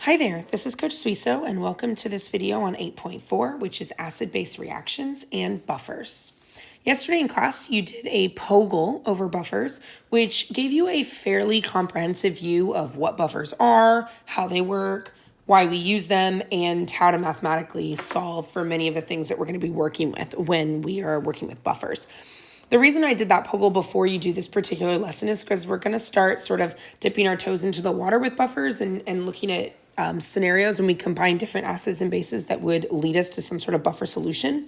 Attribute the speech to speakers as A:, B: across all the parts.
A: Hi there, this is Coach Suiso, and welcome to this video on 8.4, which is acid-base reactions and buffers. Yesterday in class, you did a POGL over buffers, which gave you a fairly comprehensive view of what buffers are, how they work, why we use them, and how to mathematically solve for many of the things that we're going to be working with when we are working with buffers. The reason I did that POGL before you do this particular lesson is because we're going to start sort of dipping our toes into the water with buffers and looking at scenarios when we combine different acids and bases that would lead us to some sort of buffer solution.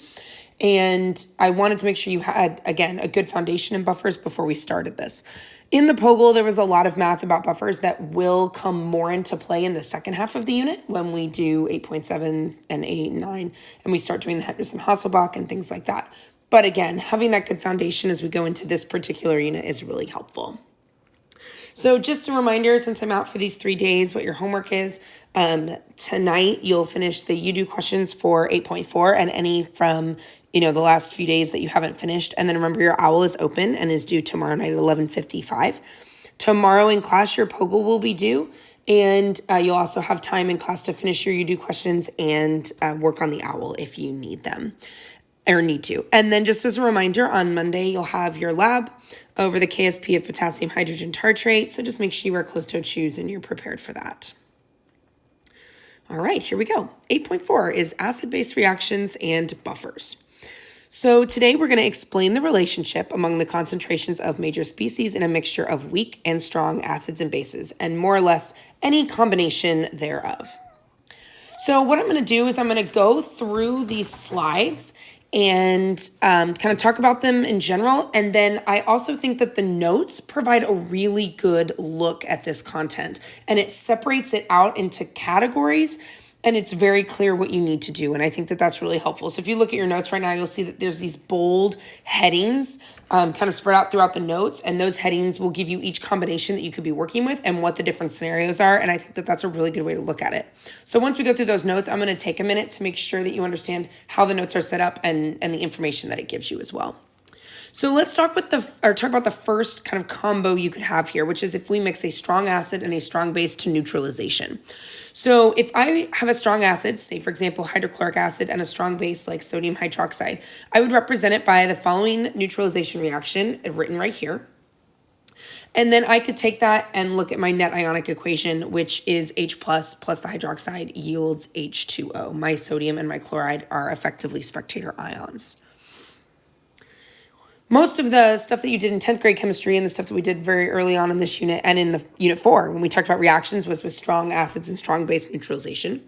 A: And I wanted to make sure you had, again, a good foundation in buffers before we started this. In the POGL, there was a lot of math about buffers that will come more into play in the second half of the unit when we do 8.7s and 8 and 9, and we start doing the Henderson-Hasselbalch and things like that. But again, having that good foundation as we go into this particular unit is really helpful. So just a reminder, since I'm out for these 3 days, what your homework is. Tonight, you'll finish the you do questions for 8.4 and any from, the last few days that you haven't finished. And then remember, your OWL is open and is due tomorrow night at 11:55. Tomorrow in class, your POGL will be due. And you'll also have time in class to finish your you do questions and work on the OWL if you need them. Or need to. And then just as a reminder, on Monday, you'll have your lab over the KSP of potassium hydrogen tartrate. So just make sure you wear closed-toed shoes and you're prepared for that. All right, here we go. 8.4 is acid-base reactions and buffers. So today we're going to explain the relationship among the concentrations of major species in a mixture of weak and strong acids and bases, and more or less any combination thereof. So what I'm going to do is I'm going to go through these slides and kind of talk about them in general. And then I also think that the notes provide a really good look at this content, and it separates it out into categories, and it's very clear what you need to do. And I think that that's really helpful. So if you look at your notes right now, you'll see that there's these bold headings kind of spread out throughout the notes, and those headings will give you each combination that you could be working with and what the different scenarios are. And I think that that's a really good way to look at it. So once we go through those notes, I'm going to take a minute to make sure that you understand how the notes are set up and the information that it gives you as well. So let's talk about the first kind of combo you could have here, which is if we mix a strong acid and a strong base to neutralization. So if I have a strong acid, say for example hydrochloric acid, and a strong base like sodium hydroxide, I would represent it by the following neutralization reaction written right here. And then I could take that and look at my net ionic equation, which is H plus the hydroxide yields H2O. My sodium and my chloride are effectively spectator ions. Most of the stuff that you did in 10th grade chemistry and the stuff that we did very early on in this unit and in the unit 4 when we talked about reactions was with strong acids and strong base neutralization.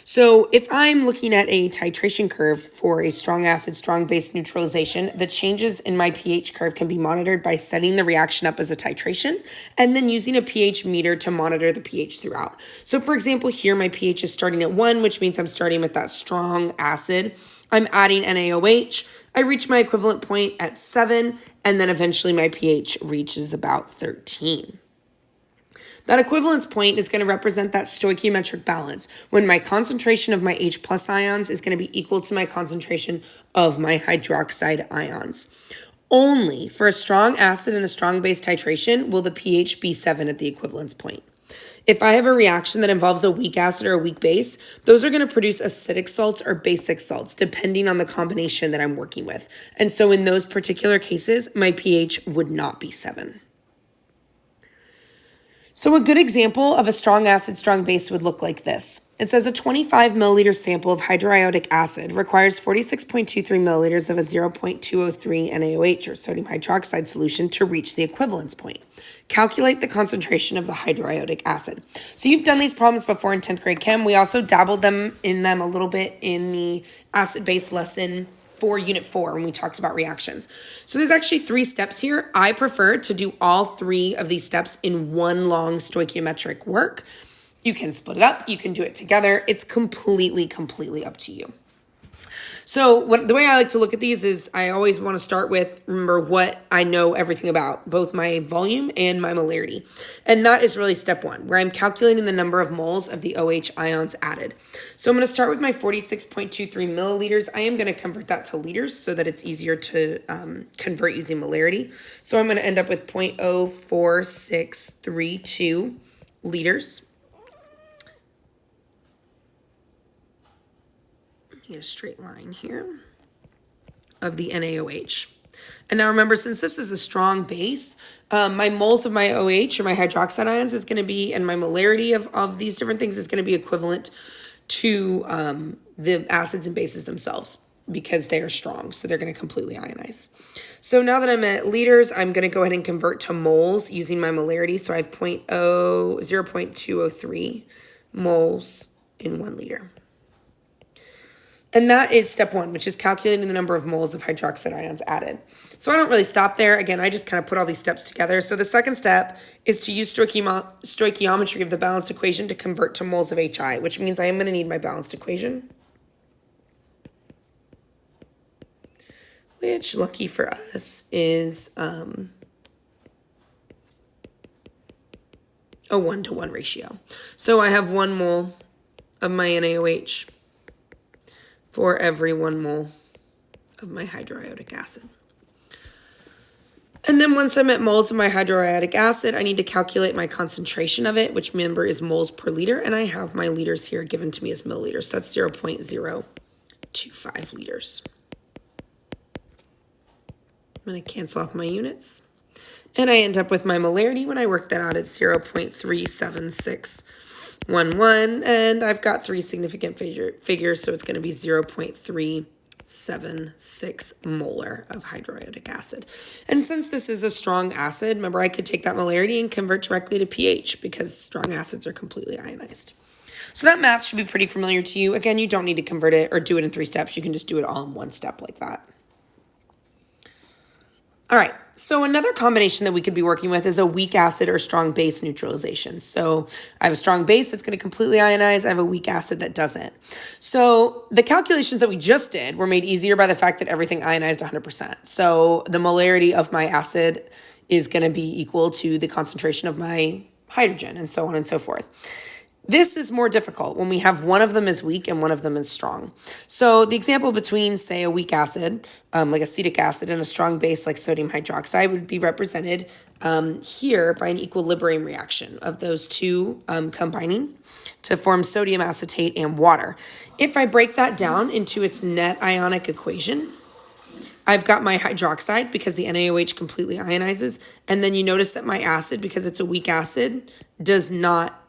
A: So if I'm looking at a titration curve for a strong acid, strong base neutralization, the changes in my pH curve can be monitored by setting the reaction up as a titration and then using a pH meter to monitor the pH throughout. So for example, here my pH is starting at 1, which means I'm starting with that strong acid. I'm adding NaOH. I reach my equivalent point at 7, and then eventually my pH reaches about 13. That equivalence point is going to represent that stoichiometric balance when my concentration of my H plus ions is going to be equal to my concentration of my hydroxide ions. Only for a strong acid and a strong base titration will the pH be 7 at the equivalence point. If I have a reaction that involves a weak acid or a weak base, those are going to produce acidic salts or basic salts, depending on the combination that I'm working with. And so in those particular cases, my pH would not be 7. So a good example of a strong acid, strong base would look like this. It says a 25 milliliter sample of hydroiodic acid requires 46.23 milliliters of a 0.203 NaOH or sodium hydroxide solution to reach the equivalence point. Calculate the concentration of the hydroiodic acid. So you've done these problems before in 10th grade chem. We also dabbled in them a little bit in the acid-base lesson for Unit 4 when we talked about reactions. So there's actually 3 steps here. I prefer to do all 3 of these steps in one long stoichiometric work. You can split it up. You can do it together. It's completely up to you. So the way I like to look at these is I always want to start with, remember what I know everything about, both my volume and my molarity. And that is really step 1, where I'm calculating the number of moles of the OH ions added. So I'm going to start with my 46.23 milliliters. I am going to convert that to liters so that it's easier to convert using molarity. So I'm going to end up with 0.04632 liters. get a straight line here of the NaOH. And now remember, since this is a strong base, my moles of my OH or my hydroxide ions is going to be, and my molarity of these different things is going to be equivalent to the acids and bases themselves because they are strong. So they're going to completely ionize. So now that I'm at liters, I'm going to go ahead and convert to moles using my molarity. So I have 0.203 moles in 1 liter. And that is step 1, which is calculating the number of moles of hydroxide ions added. So I don't really stop there. Again, I just kind of put all these steps together. So the second step is to use stoichiometry of the balanced equation to convert to moles of HI, which means I am going to need my balanced equation, which, lucky for us, is a 1-to-1 ratio. So I have 1 mole of my NaOH for every 1 mole of my hydroiodic acid. And then once I'm at moles of my hydroiodic acid, I need to calculate my concentration of it, which remember is moles per liter, and I have my liters here given to me as milliliters. So that's 0.025 liters. I'm going to cancel off my units. And I end up with my molarity when I work that out at 0.37611, and I've got 3 significant figures, so it's going to be 0.376 molar of hydroiodic acid. And since this is a strong acid, remember I could take that molarity and convert directly to pH because strong acids are completely ionized. So that math should be pretty familiar to you. Again, you don't need to convert it or do it in 3 steps. You can just do it all in 1 step like that. All right, so another combination that we could be working with is a weak acid or strong base neutralization. So I have a strong base that's going to completely ionize. I have a weak acid that doesn't. So the calculations that we just did were made easier by the fact that everything ionized 100%. So the molarity of my acid is going to be equal to the concentration of my hydrogen and so on and so forth. This is more difficult when we have one of them is weak and one of them is strong. So the example between, say, a weak acid, like acetic acid, and a strong base like sodium hydroxide would be represented here by an equilibrium reaction of those two combining to form sodium acetate and water. If I break that down into its net ionic equation, I've got my hydroxide because the NaOH completely ionizes, and then you notice that my acid, because it's a weak acid, does not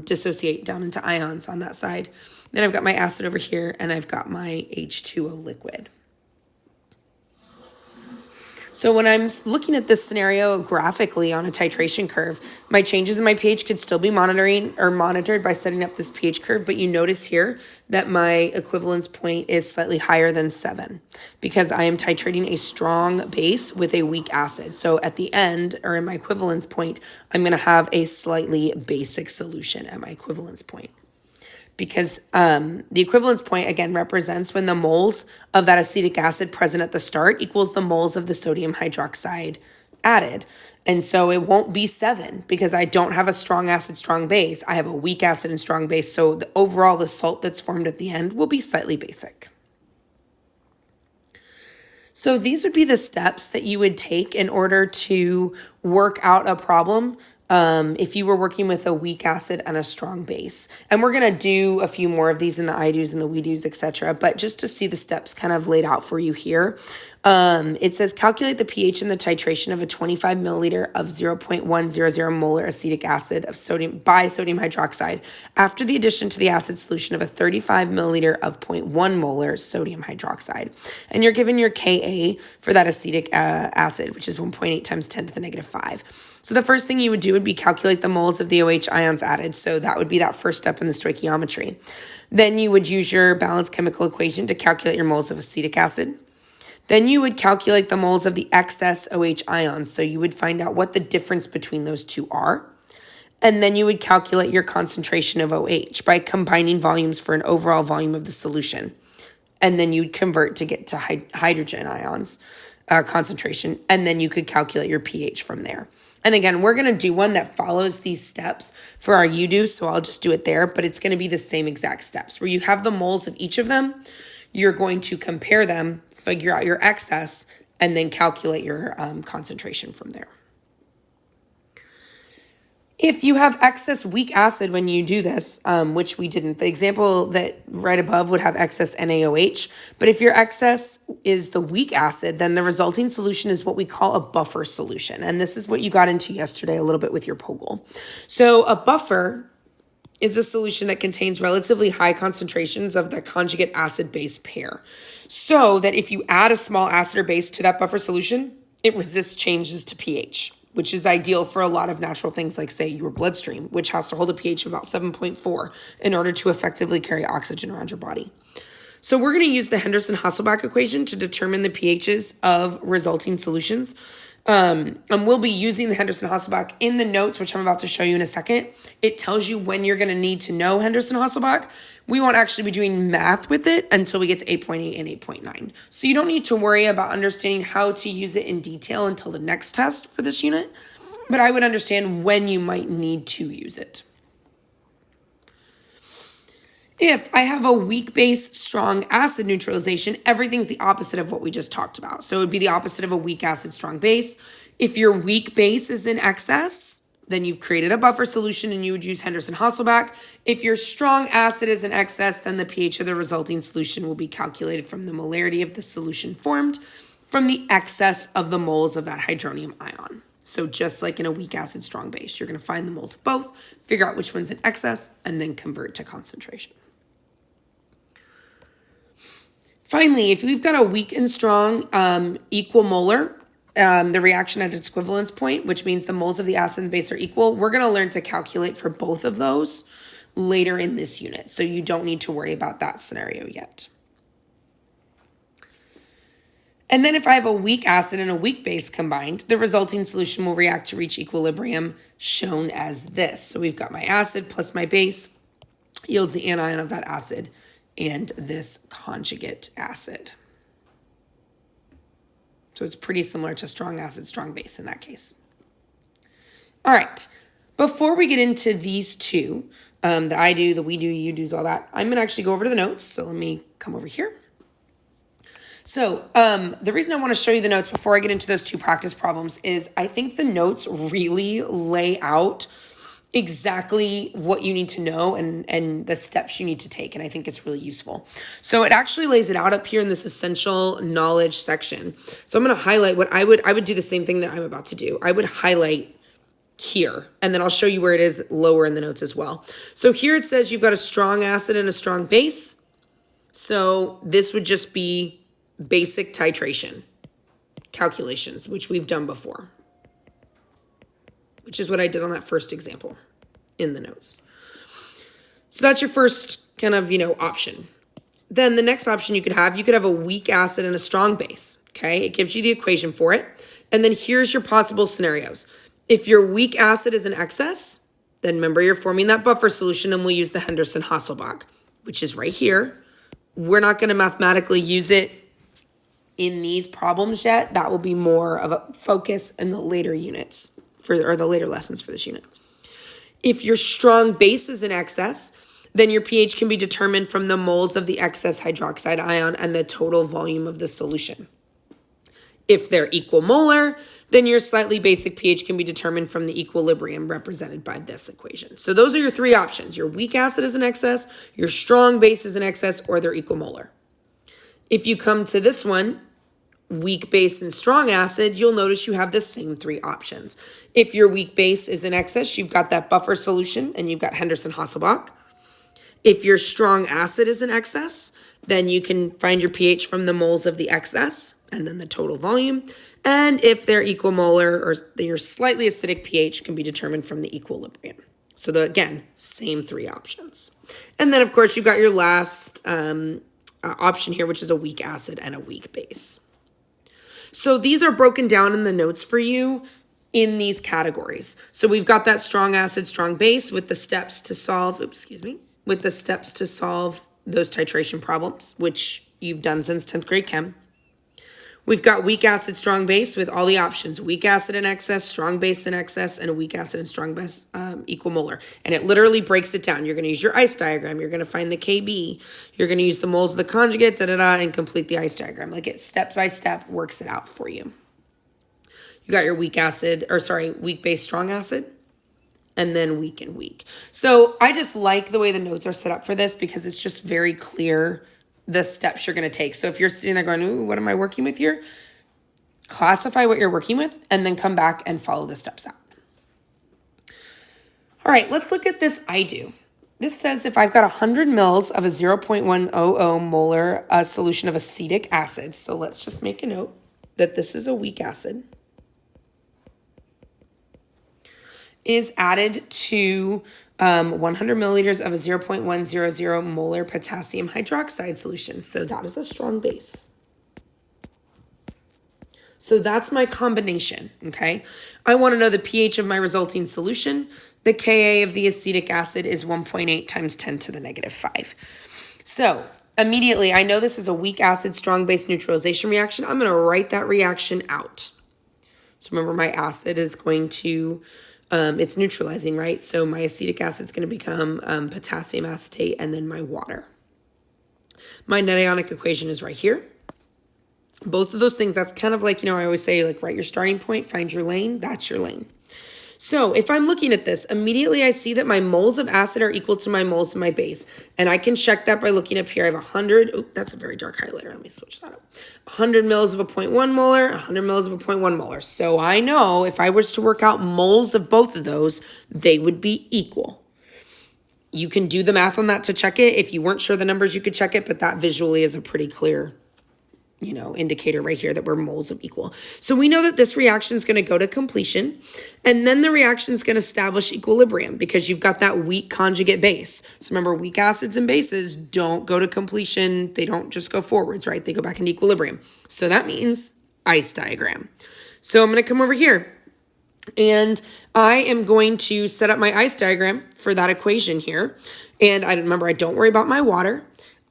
A: dissociate down into ions on that side. Then I've got my acid over here, and I've got my H2O liquid. So when I'm looking at this scenario graphically on a titration curve, my changes in my pH could still be monitored by setting up this pH curve, but you notice here that my equivalence point is slightly higher than 7 because I am titrating a strong base with a weak acid. So at the end, or in my equivalence point, I'm going to have a slightly basic solution at my equivalence point. Because the equivalence point, again, represents when the moles of that acetic acid present at the start equals the moles of the sodium hydroxide added. And so it won't be 7 because I don't have a strong acid, strong base. I have a weak acid and strong base. So overall, the salt that's formed at the end will be slightly basic. So these would be the steps that you would take in order to work out a problem if you were working with a weak acid and a strong base. And we're going to do a few more of these in the I do's and the we do's, etc. But just to see the steps kind of laid out for you here, it says calculate the pH and the titration of a 25 milliliter of 0.100 molar acetic acid of sodium hydroxide after the addition to the acid solution of a 35 milliliter of 0.1 molar sodium hydroxide. And you're given your Ka for that acetic acid, which is 1.8 times 10 to the negative 5. So the first thing you would do would be calculate the moles of the OH ions added. So that would be that first step in the stoichiometry. Then you would use your balanced chemical equation to calculate your moles of acetic acid. Then you would calculate the moles of the excess OH ions. So you would find out what the difference between those two are. And then you would calculate your concentration of OH by combining volumes for an overall volume of the solution. And then you'd convert to get to hydrogen ions concentration. And then you could calculate your pH from there. And again, we're going to do one that follows these steps for our you-do, so I'll just do it there, but it's going to be the same exact steps. Where you have the moles of each of them, you're going to compare them, figure out your excess, and then calculate your concentration from there. If you have excess weak acid when you do this, which we didn't, the example that right above would have excess NaOH, but if your excess is the weak acid, then the resulting solution is what we call a buffer solution. And this is what you got into yesterday a little bit with your POGL. So a buffer is a solution that contains relatively high concentrations of the conjugate acid-base pair. So that if you add a small acid or base to that buffer solution, it resists changes to pH, which is ideal for a lot of natural things like, say, your bloodstream, which has to hold a pH of about 7.4 in order to effectively carry oxygen around your body. So we're going to use the Henderson-Hasselbalch equation to determine the pHs of resulting solutions. And we'll be using the Henderson-Hasselbalch in the notes, which I'm about to show you in a second. It tells you when you're going to need to know Henderson-Hasselbalch. We won't actually be doing math with it until we get to 8.8 and 8.9. So you don't need to worry about understanding how to use it in detail until the next test for this unit, but I would understand when you might need to use it. If I have a weak base, strong acid neutralization, everything's the opposite of what we just talked about. So it would be the opposite of a weak acid, strong base. If your weak base is in excess, then you've created a buffer solution and you would use Henderson-Hasselbalch. If your strong acid is in excess, then the pH of the resulting solution will be calculated from the molarity of the solution formed from the excess of the moles of that hydronium ion. So just like in a weak acid, strong base, you're going to find the moles of both, figure out which one's in excess, and then convert to concentration. Finally, if we've got a weak and strong equal molar, the reaction at its equivalence point, which means the moles of the acid and base are equal, we're going to learn to calculate for both of those later in this unit. So you don't need to worry about that scenario yet. And then if I have a weak acid and a weak base combined, the resulting solution will react to reach equilibrium, shown as this. So we've got my acid plus my base yields the anion of that acid and this conjugate acid. So it's pretty similar to strong acid, strong base in that case. All right, before we get into these two, the I do, the we do, you do's, all that, I'm gonna actually go over to the notes. So let me come over here. So the reason I want to show you the notes before I get into those two practice problems is I think the notes really lay out exactly what you need to know and the steps you need to take. And I think it's really useful. So it actually lays it out up here in this essential knowledge section. So I'm going to highlight what I would do the same thing that I'm about to do. I would highlight here, and then I'll show you where it is lower in the notes as well. So here it says you've got a strong acid and a strong base. So this would just be basic titration calculations, which we've done before, which is what I did on that first example in the notes. So that's your first kind of, option. Then the next option you could have a weak acid and a strong base, okay? It gives you the equation for it. And then here's your possible scenarios. If your weak acid is in excess, then remember you're forming that buffer solution and we'll use the Henderson-Hasselbalch, which is right here. We're not going to mathematically use it in these problems yet. That will be more of a focus in the later units or the later lessons for this unit. If your strong base is in excess, then your pH can be determined from the moles of the excess hydroxide ion and the total volume of the solution. If they're equal molar, then your slightly basic pH can be determined from the equilibrium represented by this equation. So those are your three options. Your weak acid is in excess, your strong base is in excess, or they're equal molar. If you come to this one, weak base and strong acid, you'll notice you have the same three options. If your weak base is in excess, you've got that buffer solution and you've got Henderson-Hasselbalch. If your strong acid is in excess, then you can find your pH from the moles of the excess and then the total volume. And if they're equal molar or your slightly acidic pH can be determined from the equilibrium. So again, same three options. And then of course you've got your last option here, which is a weak acid and a weak base. So these are broken down in the notes for you in these categories. So we've got that strong acid, strong base with the steps to solve, with the steps to solve those titration problems, which you've done since 10th grade chem. We've got weak acid, strong base with all the options, weak acid in excess, strong base in excess, and a weak acid and strong base equal molar. And it literally breaks it down. You're going to use your ice diagram. You're going to find the KB. You're going to use the moles of the conjugate, and complete the ice diagram. Like it step by step works it out for you. You got your weak base, strong acid. and then weak and weak. So I just like the way the notes are set up for this because it's just very clear the steps you're going to take. So if you're sitting there going, ooh, what am I working with here? Classify what you're working with and then come back and follow the steps out. All right, let's look at this I do. This says if I've got 100 mils of a 0.100 molar solution of acetic acid, so let's just make a note that this is a weak acid, is added to 100 milliliters of a 0.100 molar potassium hydroxide solution. So that is a strong base. So that's my combination, okay? I want to know the pH of my resulting solution. The Ka of the acetic acid is 1.8 times 10 to the negative 5. So immediately, I know this is a weak acid, strong base neutralization reaction. I'm going to write that reaction out. So remember, my acid is going to, it's neutralizing, right? So my acetic acid is going to become potassium acetate and then my water. My net ionic equation is right here. Both of those things, that's kind of like, I always say, like, write your starting point, find your lane, that's your lane. So if I'm looking at this, immediately I see that my moles of acid are equal to my moles of my base. And I can check that by looking up here. I have 100, oh, that's a very dark highlighter. Let me switch that up. 100 mils of a 0.1 molar, 100 mils of a 0.1 molar. So I know if I was to work out moles of both of those, they would be equal. You can do the math on that to check it. If you weren't sure the numbers, you could check it, but that visually is a pretty clear indicator right here that we're moles of equal. So we know that this reaction is going to go to completion, and then the reaction is going to establish equilibrium because you've got that weak conjugate base. So remember, weak acids and bases don't go to completion. They don't just go forwards, right? They go back into equilibrium. So that means ice diagram. So I'm going to come over here, and I am going to set up my ice diagram for that equation here. And I don't worry about my water.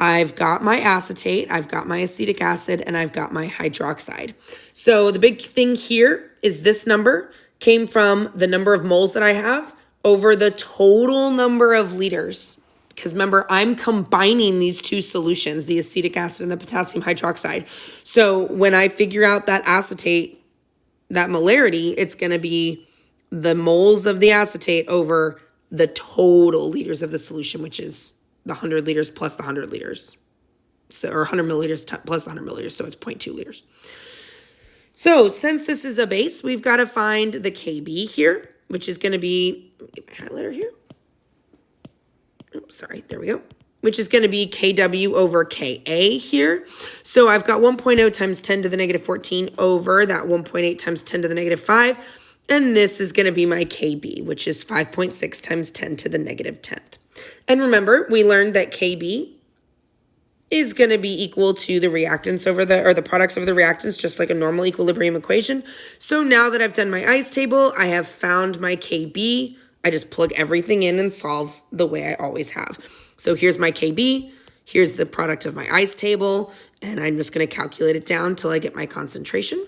A: I've got my acetate, I've got my acetic acid, and I've got my hydroxide. So the big thing here is this number came from the number of moles that I have over the total number of liters. Because remember, I'm combining these two solutions, the acetic acid and the potassium hydroxide. So when I figure out that acetate, that molarity, it's going to be the moles of the acetate over the total liters of the solution, which is the 100 liters plus the 100 liters. So, or 100 milliliters plus 100 milliliters, so it's 0.2 liters. So since this is a base, we've got to find the Kb here, which is going to be, get my highlighter here. Oops, sorry, there we go. Which is going to be Kw over Ka here. So I've got 1.0 times 10 to the negative 14 over that 1.8 times 10 to the negative 5. And this is going to be my Kb, which is 5.6 times 10 to the negative 10th. And remember, we learned that Kb is going to be equal to the reactants over the products over the reactants, just like a normal equilibrium equation. So now that I've done my ice table, I have found my Kb. I just plug everything in and solve the way I always have. So here's my Kb, here's the product of my ice table, and I'm just going to calculate it down till I get my concentration.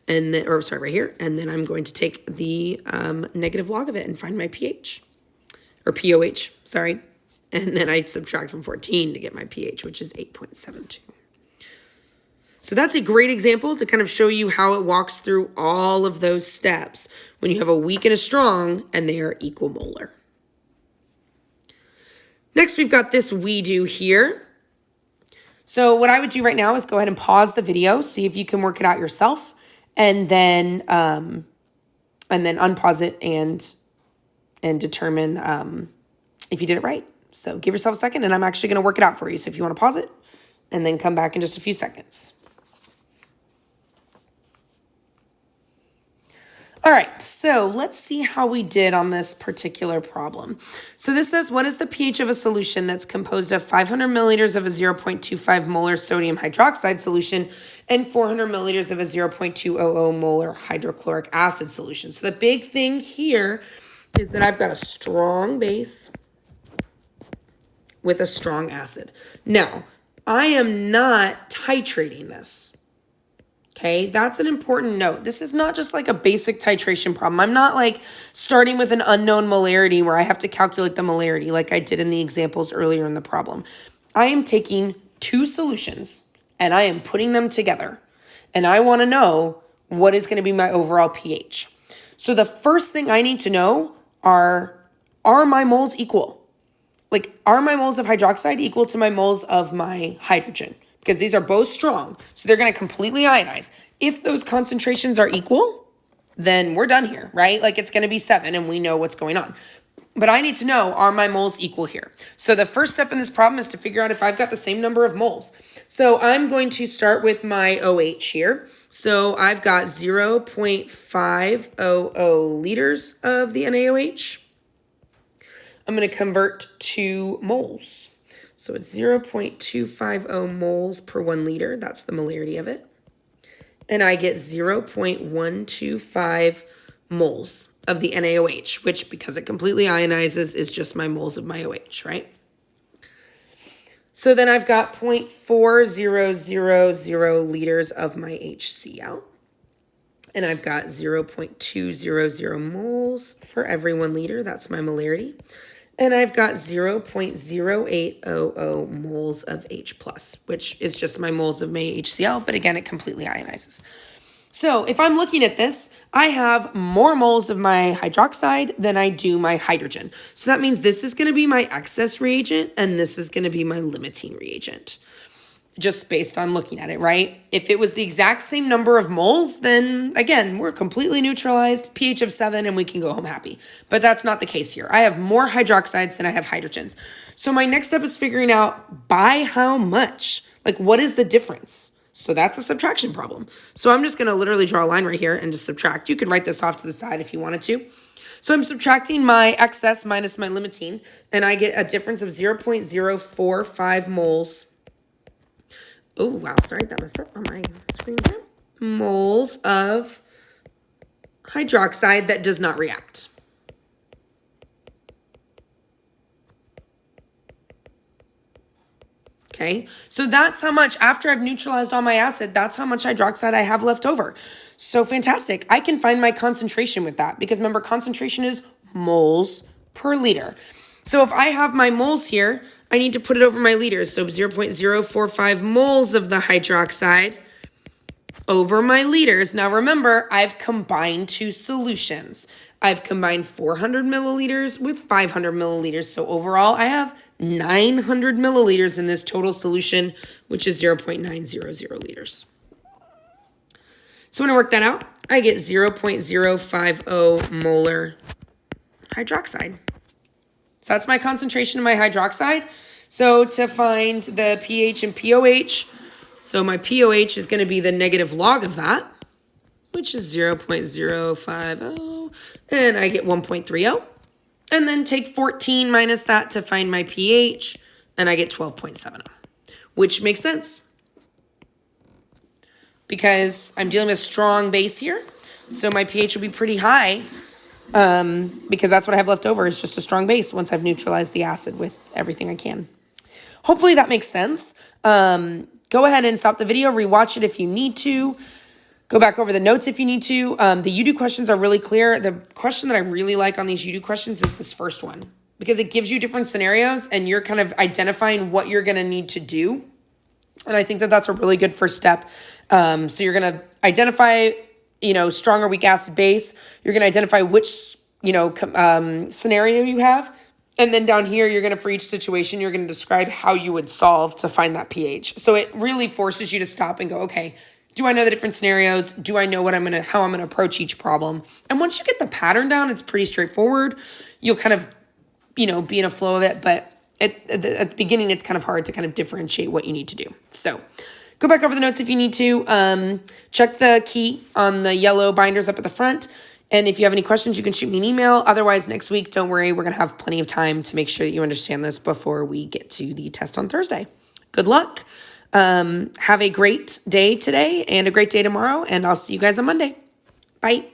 A: And then, right here. And then I'm going to take the negative log of it and find my pH. Or POH, sorry. And then I subtract from 14 to get my pH, which is 8.72. So that's a great example to kind of show you how it walks through all of those steps when you have a weak and a strong and they are equal molar. Next, we've got this we do here. So what I would do right now is go ahead and pause the video, see if you can work it out yourself, and then unpause it and determine if you did it right. So give yourself a second, and I'm actually going to work it out for you. So if you want to pause it, and then come back in just a few seconds. All right, so let's see how we did on this particular problem. So this says, what is the pH of a solution that's composed of 500 milliliters of a 0.25 molar sodium hydroxide solution and 400 milliliters of a 0.200 molar hydrochloric acid solution? So the big thing here is that I've got a strong base with a strong acid. Now, I am not titrating this. Okay, that's an important note. This is not just like a basic titration problem. I'm not like starting with an unknown molarity where I have to calculate the molarity like I did in the examples earlier in the problem. I am taking two solutions and I am putting them together. And I want to know what is going to be my overall pH. So the first thing I need to know are my moles equal? Like, are my moles of hydroxide equal to my moles of my hydrogen? Because these are both strong, so they're going to completely ionize. If those concentrations are equal, then we're done here, right? Like, it's going to be 7 and we know what's going on. But I need to know, are my moles equal here? So the first step in this problem is to figure out if I've got the same number of moles. So I'm going to start with my OH here. So I've got 0.500 liters of the NaOH. I'm going to convert to moles. So it's 0.250 moles per 1 liter. That's the molarity of it. And I get 0.125 moles of the NaOH, which, because it completely ionizes, is just my moles of my OH, right? So then I've got 0.4000 liters of my HCl. And I've got 0.200 moles for every 1 liter. That's my molarity. And I've got 0.0800 moles of H+, which is just my moles of my HCl, but again, it completely ionizes. So if I'm looking at this, I have more moles of my hydroxide than I do my hydrogen. So that means this is going to be my excess reagent, and this is going to be my limiting reagent, just based on looking at it, right? If it was the exact same number of moles, then again, we're completely neutralized, pH of 7, and we can go home happy. But that's not the case here. I have more hydroxides than I have hydrogens. So my next step is figuring out by how much, like what is the difference? So that's a subtraction problem. So I'm just gonna literally draw a line right here and just subtract. You could write this off to the side if you wanted to. So I'm subtracting my excess minus my limiting, and I get a difference of 0.045 moles. Oh, wow, sorry, that messed up on my screen here. Moles of hydroxide that does not react. Okay, so that's how much, after I've neutralized all my acid, that's how much hydroxide I have left over. So fantastic. I can find my concentration with that, because remember, concentration is moles per liter. So if I have my moles here, I need to put it over my liters. So 0.045 moles of the hydroxide over my liters. Now remember, I've combined two solutions. I've combined 400 milliliters with 500 milliliters. So overall, I have 900 milliliters in this total solution, which is 0.900 liters. So when I work that out, I get 0.050 molar hydroxide. So that's my concentration of my hydroxide. So to find the pH and POH, so my POH is going to be the negative log of that, which is 0.050, and I get 1.30. And then take 14 minus that to find my pH, and I get 12.70, which makes sense because I'm dealing with strong base here. So my pH will be pretty high because that's what I have left over is just a strong base once I've neutralized the acid with everything I can. Hopefully that makes sense. Go ahead and stop the video, rewatch it if you need to. Go back over the notes if you need to. The you-do questions are really clear. The question that I really like on these you-do questions is this first one, because it gives you different scenarios and you're kind of identifying what you're going to need to do. And I think that that's a really good first step. So you're going to identify, strong or weak acid base. You're going to identify which, scenario you have. And then down here, you're going to, for each situation, you're going to describe how you would solve to find that pH. So it really forces you to stop and go, okay, do I know the different scenarios? Do I know how I'm going to approach each problem? And once you get the pattern down, it's pretty straightforward. You'll kind of, be in a flow of it. But at the beginning, it's kind of hard to kind of differentiate what you need to do. So go back over the notes if you need to. Check the key on the yellow binders up at the front. And if you have any questions, you can shoot me an email. Otherwise, next week, don't worry. We're going to have plenty of time to make sure that you understand this before we get to the test on Thursday. Good luck. Have a great day today and a great day tomorrow. And I'll see you guys on Monday. Bye.